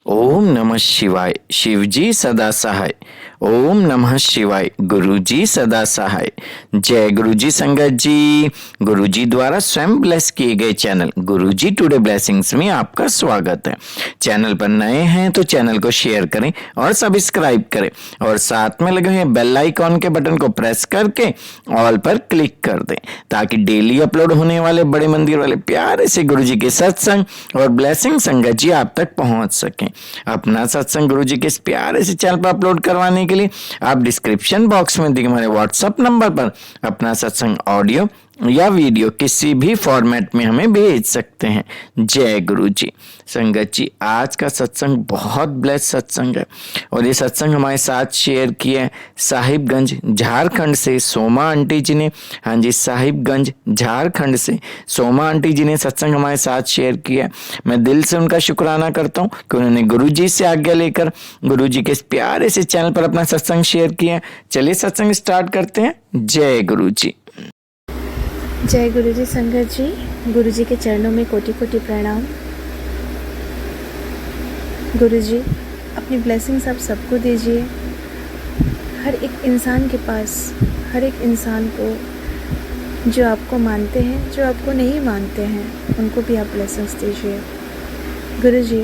ओम नमः शिवाय। शिवजी सदा सहाय। ओम नमः शिवाय। गुरुजी सदा सहाय। जय गुरुजी संगत जी। गुरुजी द्वारा स्वयं ब्लेस किए गए चैनल गुरुजी टुडे ब्लेसिंग्स में आपका स्वागत है। चैनल पर नए हैं तो चैनल को शेयर करें और सब्सक्राइब करें और साथ में लगे हुए बेल आइकॉन के बटन को प्रेस करके ऑल पर क्लिक कर दें ताकि डेली अपलोड होने वाले बड़े मंदिर वाले प्यारे से गुरुजी के सत्संग और ब्लेसिंग संगत जी आप तक पहुंच सकें। अपना सत्संग गुरुजी के इस प्यारे से चैनल पर अपलोड करवाने के लिए आप डिस्क्रिप्शन बॉक्स में दिए हमारे व्हाट्सएप नंबर पर अपना सत्संग ऑडियो या वीडियो किसी भी फॉर्मेट में हमें भेज सकते हैं। जय गुरु जी। संगत जी, आज का सत्संग बहुत ब्लेस सत्संग है और ये सत्संग हमारे साथ शेयर किया है साहिबगंज झारखंड से सोमा आंटी जी ने। हाँ जी, साहिबगंज झारखंड से सोमा आंटी जी ने सत्संग हमारे साथ शेयर किया है। मैं दिल से उनका शुक्राना करता हूँ कि उन्होंने गुरु जी से आज्ञा लेकर गुरु जी के इस प्यारे से चैनल पर अपना सत्संग शेयर किया है। चलिए सत्संग स्टार्ट करते हैं। जय गुरु जी। जय गुरुजी संगत जी। गुरुजी के चरणों में कोटि कोटि प्रणाम। गुरुजी अपनी ब्लेसिंग्स आप सबको दीजिए। हर एक इंसान के पास, हर एक इंसान को जो आपको मानते हैं, जो आपको नहीं मानते हैं, उनको भी आप ब्लेसिंग्स दीजिए। गुरुजी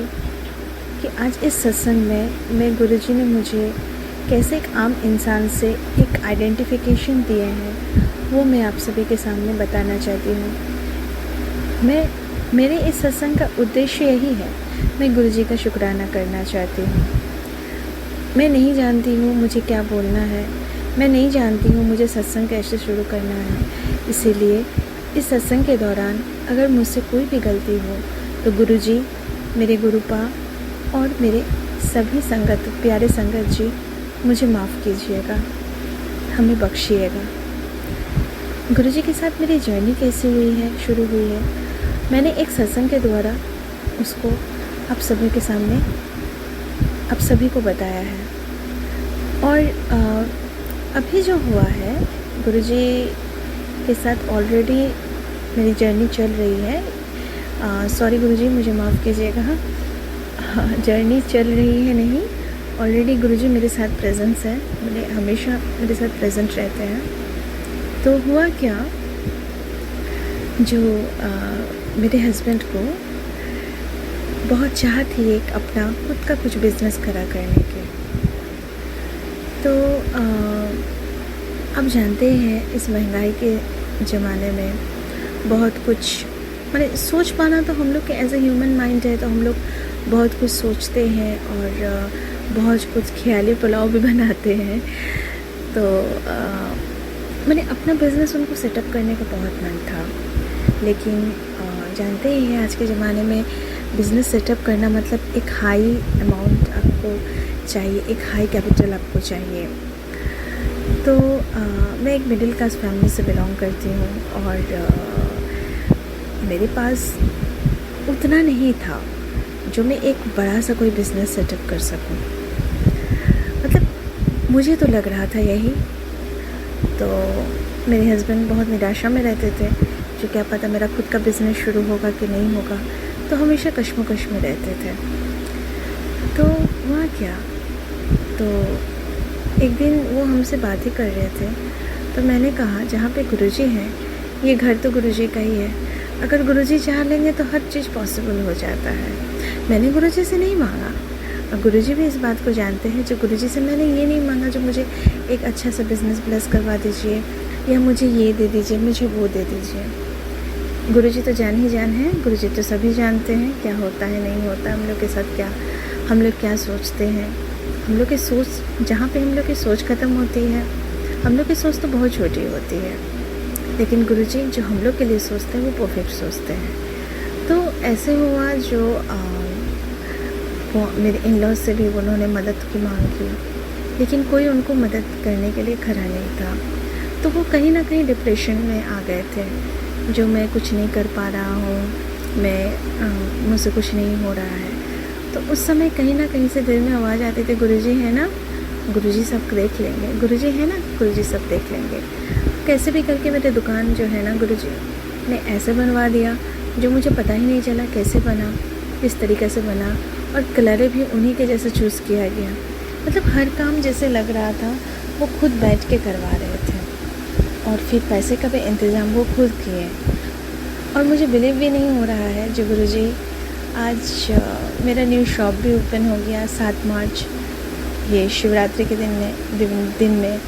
कि आज इस सत्संग में गुरुजी ने मुझे कैसे एक आम इंसान से एक आइडेंटिफिकेशन दिए हैं वो मैं आप सभी के सामने बताना चाहती हूँ। मेरे इस सत्संग का उद्देश्य यही है, मैं गुरुजी का शुक्राना करना चाहती हूँ। मैं नहीं जानती हूँ मुझे क्या बोलना है, मैं नहीं जानती हूँ मुझे सत्संग कैसे शुरू करना है। इसीलिए इस सत्संग के दौरान अगर मुझसे कोई भी गलती हो तो गुरुजी, मेरे गुरुपा और मेरे सभी संगत, प्यारे संगत जी मुझे माफ़ कीजिएगा, हमें बख्शिएगा। गुरुजी के साथ मेरी जर्नी कैसी हुई है, शुरू हुई है, मैंने एक सत्संग के द्वारा उसको आप सभी के सामने, आप सभी को बताया है। और अभी जो हुआ है गुरुजी के साथ ऑलरेडी मेरी जर्नी चल रही है। सॉरी गुरुजी, मुझे माफ़ कीजिएगा। हाँ, जर्नी चल रही है नहीं, ऑलरेडी गुरुजी मेरे साथ प्रेजेंस है, हमेशा मेरे साथ प्रेजेंट रहते हैं। तो हुआ क्या, जो मेरे हस्बैंड को बहुत चाह थी एक अपना खुद का कुछ बिजनेस करा करने की। तो अब जानते हैं इस महंगाई के ज़माने में बहुत कुछ, मैंने सोच पाना तो हम लोग के एज ए ह्यूमन माइंड है, तो हम लोग बहुत कुछ सोचते हैं और बहुत कुछ ख्याली पुलाव भी बनाते हैं। तो मैंने अपना बिज़नेस उनको सेटअप करने का बहुत मन था, लेकिन जानते ही हैं आज के ज़माने में बिज़नेस सेटअप करना मतलब एक हाई अमाउंट आपको चाहिए, एक हाई कैपिटल आपको चाहिए। तो मैं एक मिडिल क्लास फैमिली से बिलोंग करती हूँ और मेरे पास उतना नहीं था जो मैं एक बड़ा सा कोई बिज़नेस सेटअप कर सकूँ। मतलब मुझे तो लग रहा था यही। तो मेरे हस्बैंड बहुत निराशा में रहते थे, जो क्या पता मेरा खुद का बिज़नेस शुरू होगा कि नहीं होगा, तो हमेशा कश्मकश में रहते थे। तो हुआ क्या, तो एक दिन वो हमसे बात ही कर रहे थे, तो मैंने कहा जहाँ पे गुरुजी हैं, ये घर तो गुरुजी का ही है, अगर गुरुजी चाह लेंगे तो हर चीज़ पॉसिबल हो जाता है। मैंने गुरुजी से नहीं मांगा, और गुरुजी भी इस बात को जानते हैं, जो गुरुजी से मैंने ये नहीं मांगा जो मुझे एक अच्छा सा बिज़नेस ब्लेस करवा दीजिए या मुझे ये दे दीजिए, मुझे वो दे दीजिए। गुरुजी तो जान ही जान है, गुरुजी तो सभी जानते हैं क्या होता है नहीं होता, हम लोग के साथ क्या, हम लोग क्या सोचते हैं। हम लोग की सोच, जहाँ पे हम लोग की सोच ख़त्म होती है, हम लोग की सोच तो बहुत छोटी होती है, लेकिन गुरुजी जो हम लोग के लिए सोचते हैं वो परफेक्ट सोचते हैं। तो ऐसे हुआ, जो वो मेरे इन लॉज से भी उन्होंने मदद की मांग की, लेकिन कोई उनको मदद करने के लिए खड़ा नहीं था। तो वो कहीं ना कहीं डिप्रेशन में आ गए थे, जो मैं कुछ नहीं कर पा रहा हूँ, मुझसे कुछ नहीं हो रहा है। तो उस समय कहीं ना कहीं से दिल में आवाज़ आती थी, गुरुजी है ना, गुरुजी सब देख लेंगे, गुरुजी है ना, गुरुजी सब देख लेंगे। कैसे भी करके मेरी दुकान जो है ना गुरुजी ने ऐसे बनवा दिया जो मुझे पता ही नहीं चला कैसे बना, किस तरीके से बना, और कलर भी उन्हीं के जैसे चूज़ किया गया। मतलब हर काम जैसे लग रहा था वो खुद बैठ के करवा रहे थे, और फिर पैसे का भी इंतज़ाम वो खुद किए। और मुझे बिलीव भी नहीं हो रहा है जो गुरुजी, आज मेरा न्यू शॉप भी ओपन हो गया 7 मार्च। ये शिवरात्रि के दिन में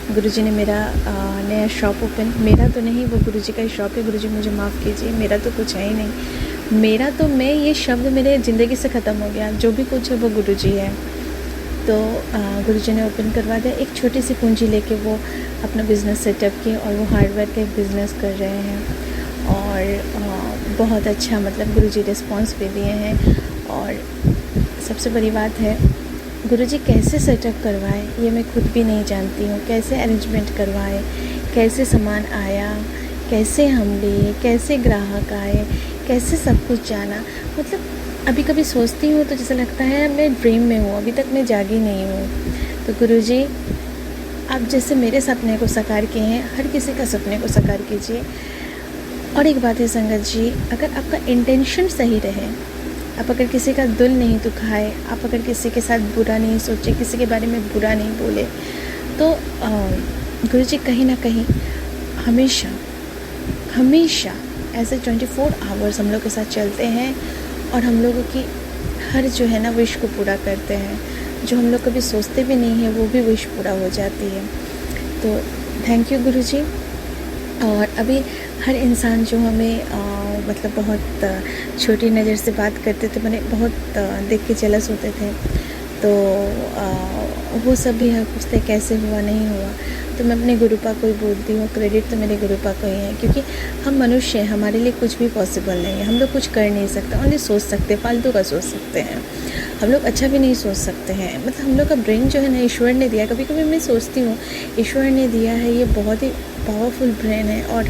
गुरुजी ने मेरा नया शॉप ओपन, मेरा तो नहीं, वो गुरुजी का ही शॉप है। गुरुजी मुझे माफ़ कीजिए, मेरा तो कुछ है ही नहीं। मेरा तो मैं, ये शब्द मेरे ज़िंदगी से ख़त्म हो गया। जो भी कुछ है वो गुरुजी है। तो गुरुजी ने ओपन करवा दिया। एक छोटी सी पूंजी लेके वो अपना बिज़नेस सेटअप किए और वो हार्डवेयर का एक बिज़नेस कर रहे हैं। और बहुत अच्छा, मतलब गुरुजी रिस्पांस भी दिए हैं। और सबसे बड़ी बात है, गुरुजी कैसे सेटअप करवाए ये मैं खुद भी नहीं जानती हूँ। कैसे अरेंजमेंट करवाए, कैसे सामान आया, कैसे हम लिए, कैसे ग्राहक आए, कैसे सब कुछ जाना। मतलब अभी कभी सोचती हूँ तो जैसा लगता है मैं ड्रीम में हूँ, अभी तक मैं जागी नहीं हूँ। तो गुरुजी, आप जैसे मेरे सपने को साकार किए हैं, हर किसी का सपने को साकार कीजिए। और एक बात है संगत जी, अगर आपका इंटेंशन सही रहे, आप अगर किसी का दिल नहीं दुखाए, आप अगर किसी के साथ बुरा नहीं सोचे, किसी के बारे में बुरा नहीं बोले, तो गुरुजी कहीं ना कहीं हमेशा ऐसे 24 आवर्स हम लोग के साथ चलते हैं और हम लोगों की हर जो है ना विश को पूरा करते हैं। जो हम लोग कभी सोचते भी नहीं है वो भी विश पूरा हो जाती है। तो थैंक यू गुरुजी। और अभी हर इंसान जो हमें मतलब बहुत छोटी नज़र से बात करते थे, मैंने बहुत देख के जेलस होते थे, तो वो सब भी हर पूछते कैसे हुआ नहीं हुआ। तो मैं अपने गुरुपा को ही बोलती हूँ, क्रेडिट तो मेरे गुरुपा को ही है, क्योंकि हम मनुष्य हैं, हमारे लिए कुछ भी पॉसिबल नहीं है। हम लोग कुछ कर नहीं सकते, ओनली सोच सकते, फालतू का सोच सकते हैं। हम लोग अच्छा भी नहीं सोच सकते हैं। मतलब हम लोग का ब्रेन जो है ना ईश्वर ने दिया। कभी कभी मैं सोचती हूँ ईश्वर ने दिया है, ये बहुत ही पावरफुल ब्रेन है, और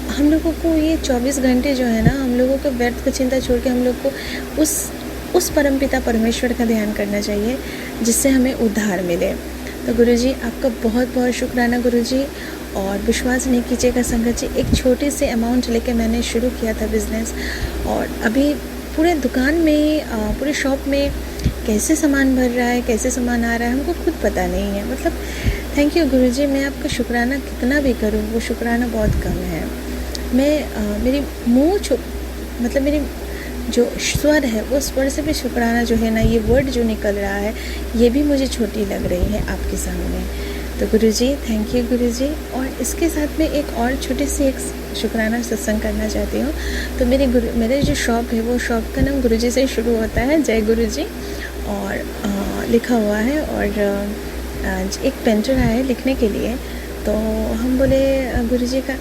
हम लोगों को ये 24 घंटे जो है ना, हम लोगों को व्यर्थ की चिंता छोड़ के हम लोग को उस परमपिता परमेश्वर का ध्यान करना चाहिए, जिससे हमें उद्धार मिले। तो गुरुजी आपका बहुत बहुत शुक्राना गुरुजी। और विश्वास नहीं कीजिएगा संगत जी, एक छोटे से अमाउंट लेके मैंने शुरू किया था बिज़नेस, और अभी पूरे दुकान में, पूरे शॉप में कैसे सामान भर रहा है, कैसे सामान आ रहा है, हमको खुद पता नहीं है। मतलब थैंक यू गुरुजी। मैं आपका शुक्राना कितना भी करूँ वो शुक्राना बहुत कम है। मैं मेरी मतलब मेरी जो स्वर है वो स्वर से भी शुक्राना जो है ना, ये वर्ड जो निकल रहा है ये भी मुझे छोटी लग रही है आपके सामने। तो गुरुजी थैंक यू गुरुजी। और इसके साथ में एक और छोटी सी एक शुक्राना सत्संग करना चाहती हूँ। तो मेरे जो शॉप है वो शॉप का नाम गुरुजी से शुरू होता है, जय गुरुजी, और लिखा हुआ है। और एक पेंटर आया है लिखने के लिए, तो हम बोले गुरुजी का,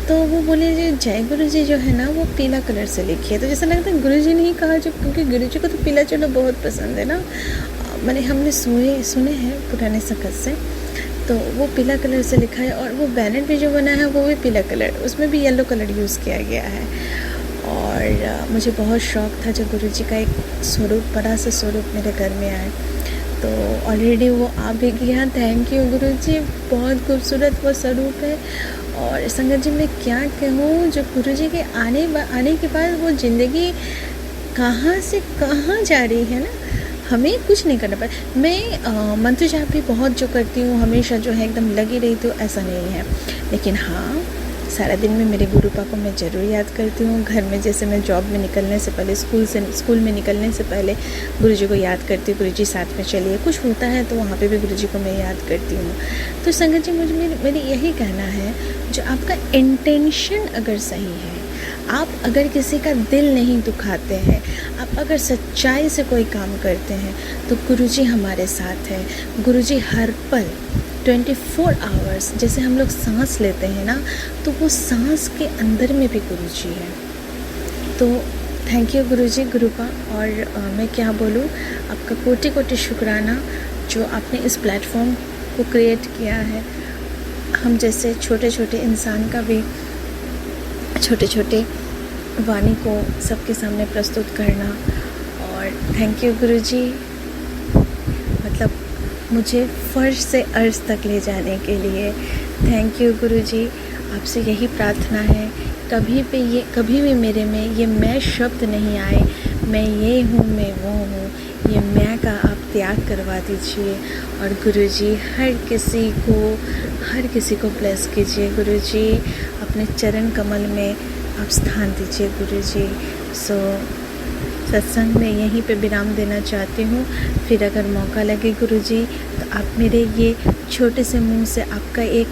तो वो बोले जी जय गुरुजी जो है ना वो पीला कलर से लिखिए। तो जैसा लगता है गुरुजी ने ही कहा, जो क्योंकि गुरुजी को तो पीला चलो बहुत पसंद है ना, मैंने हमने सुने हैं पुराने सकत से, तो वो पीला कलर से लिखा है। और वो बैनर भी जो बना है वो भी पीला कलर, उसमें भी येलो कलर यूज़ किया गया है। और मुझे बहुत शौक़ था जब गुरुजी का एक स्वरूप, बड़ा सा स्वरूप मेरे घर में आए, तो ऑलरेडी वो आ भी गया। थैंक यू गुरुजी, बहुत खूबसूरत वो स्वरूप है। और संगत जी मैं क्या कहूँ, जो गुरुजी के आने के बाद वो ज़िंदगी कहाँ से कहाँ जा रही है ना, हमें कुछ नहीं करना पड़ा। मैं मंत्र जाप भी बहुत जो करती हूँ, हमेशा जो है एकदम लगी रही, तो ऐसा नहीं है। लेकिन हाँ, सारा दिन में मेरे गुरुपा को मैं ज़रूर याद करती हूँ। घर में जैसे मैं जॉब में निकलने से पहले, स्कूल में निकलने से पहले गुरुजी को याद करती हूँ, गुरुजी साथ में चलिए, कुछ होता है तो वहाँ पे भी गुरुजी को मैं याद करती हूँ। तो संगत जी मेरी यही कहना है, जो आपका इंटेंशन अगर सही है, आप अगर किसी का दिल नहीं दुखाते हैं, आप अगर सच्चाई से कोई काम करते हैं, तो गुरुजी हमारे साथ है। गुरुजी हर पल 24 आवर्स, जैसे हम लोग सांस लेते हैं ना, तो वो सांस के अंदर में भी गुरुजी है। तो थैंक यू गुरुजी, गुरुपा। और मैं क्या बोलूँ, आपका कोटि कोटि शुक्राना जो आपने इस प्लेटफॉर्म को क्रिएट किया है। हम जैसे छोटे छोटे इंसान का भी छोटे छोटे वाणी को सबके सामने प्रस्तुत करना। और थैंक यू गुरुजी, मतलब मुझे फर्श से अर्श तक ले जाने के लिए थैंक यू गुरुजी। आपसे यही प्रार्थना है, कभी भी मेरे में ये मैं शब्द नहीं आए, मैं ये हूँ, मैं वो हूँ, ये मैं का आप त्याग करवा दीजिए। और गुरुजी हर किसी को ब्लेस कीजिए गुरुजी, अपने चरण कमल में आप स्थान दीजिए गुरुजी। सत्संग में यहीं पे विराम देना चाहती हूँ। फिर अगर मौका लगे गुरुजी तो आप मेरे ये छोटे से मुंह से आपका एक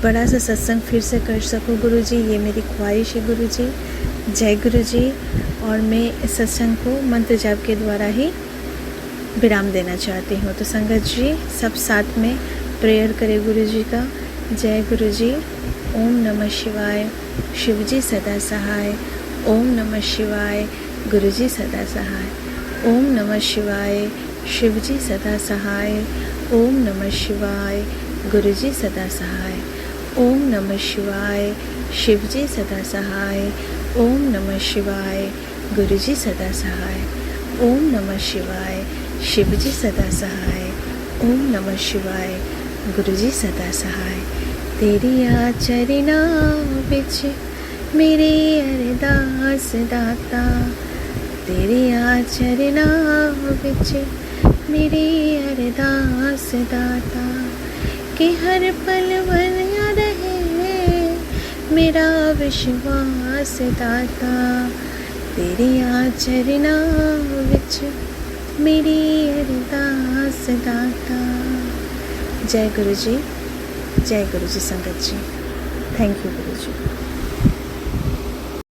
बड़ा सा सत्संग फिर से कर सको गुरुजी, ये मेरी ख्वाहिश है गुरुजी। जय गुरुजी। और मैं इस सत्संग को मंत्र जाप के द्वारा ही विराम देना चाहती हूँ। तो संगत जी सब साथ में प्रेयर करें गुरुजी का। जय गुरुजी। ओम नमः शिवाय। शिवजी सदा सहाय। ओम नमः शिवाय। गुरुजी सदा सहाय। ओम नमः शिवाय। शिवजी सदा सहाय। ओम नमः शिवाय। गुरुजी सदा सहाय। ओम नमः शिवाय। शिवजी सदा सहाय। ओम नमः शिवाय। गुरुजी सदा सहाय। ओम नमः शिवाय। शिवजी सदा सहाय। ओम नमः शिवाय। गुरुजी सदा सहाय। तेरिया चरना बिच मेरे अरदास दाता, तेरिया चरना बिच मेरे अरदास दाता, कि हर पल बना रहे मेरा विश्वास दाता, तेरिया चरना बिच मेरी अरदास दाता। जय गुरु जी, जय गुरु जी संगत जी। Thank you Guru ji.